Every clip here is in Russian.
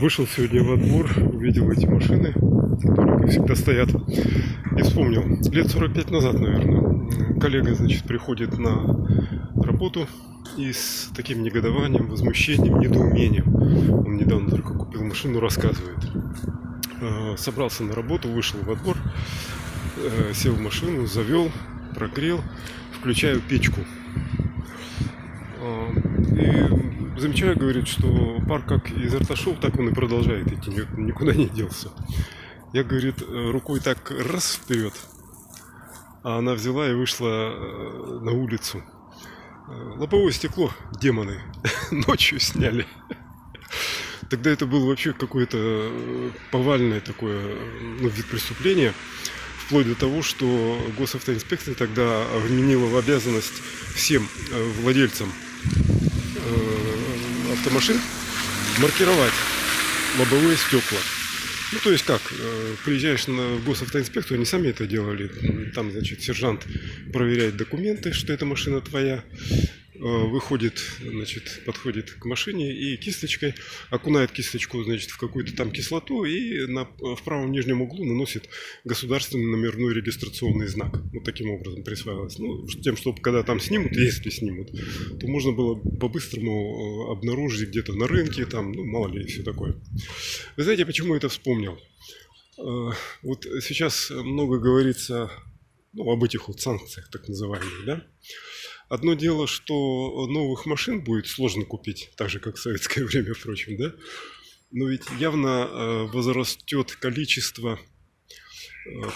Вышел сегодня во двор, увидел эти машины, которые, как всегда, стоят. И вспомнил, лет 45 назад, наверное, коллега, значит, приходит на работу и с таким негодованием, возмущением, недоумением. Он недавно только купил машину, рассказывает. Собрался на работу, вышел во двор, сел в машину, завел, прогрел, включаю печку. И замечаю, говорит, что пар как изо рта шел, так он и продолжает идти, никуда не делся. Я, говорит, рукой так раз вперед, а она взяла и вышла на улицу. Лобовое стекло демоны ночью сняли. Тогда это было вообще какое-то повальное такое вид преступления, вплоть до того, что госавтоинспекция тогда вменила в обязанность всем владельцам автомашин маркировать лобовые стекла. Ну, то есть как, приезжаешь на госавтоинспекцию, они сами это делали, там, значит, сержант проверяет документы, что эта машина твоя, выходит, значит, подходит к машине и кисточкой окунает кисточку, значит, в какую-то там кислоту и в правом нижнем углу наносит государственный номерной регистрационный знак. Вот таким образом присваивалось. Ну, тем, чтобы когда там снимут, если снимут, то можно было по-быстрому обнаружить где-то на рынке, там, ну, мало ли, и все такое. Вы знаете, почему я это вспомнил? Вот сейчас много говорится, ну, об этих вот санкциях, так называемых, да? Одно дело, что новых машин будет сложно купить, так же, как в советское время, впрочем, да? Но ведь явно возрастет количество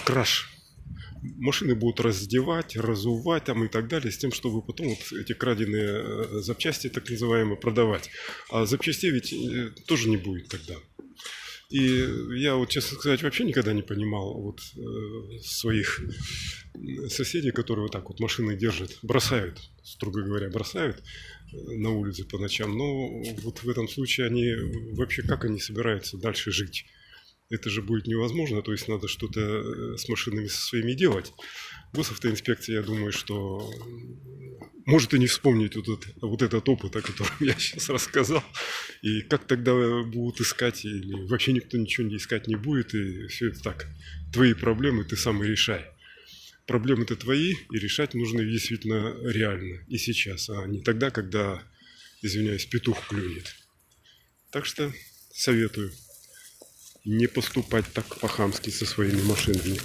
краж. Машины будут раздевать, разувать там и так далее, с тем, чтобы потом вот эти краденые запчасти, так называемые, продавать. А запчастей ведь тоже не будет тогда. И я вот, честно сказать, вообще никогда не понимал вот своих соседей, которые вот так вот машины держат, бросают, строго говоря, бросают на улице по ночам. Но вот в этом случае они вообще как они собираются дальше жить? Это же будет невозможно, то есть надо что-то с машинами со своими делать. Госавтоинспекция, я думаю, что может и не вспомнить вот этот опыт, о котором я сейчас рассказал. И как тогда будут искать, или вообще никто ничего не искать не будет, и все это так. Твои проблемы ты сам и решай. Проблемы-то твои, и решать нужно действительно реально, и сейчас, а не тогда, когда, извиняюсь, петух клюнет. Так что советую не поступать так по-хамски со своими машинами.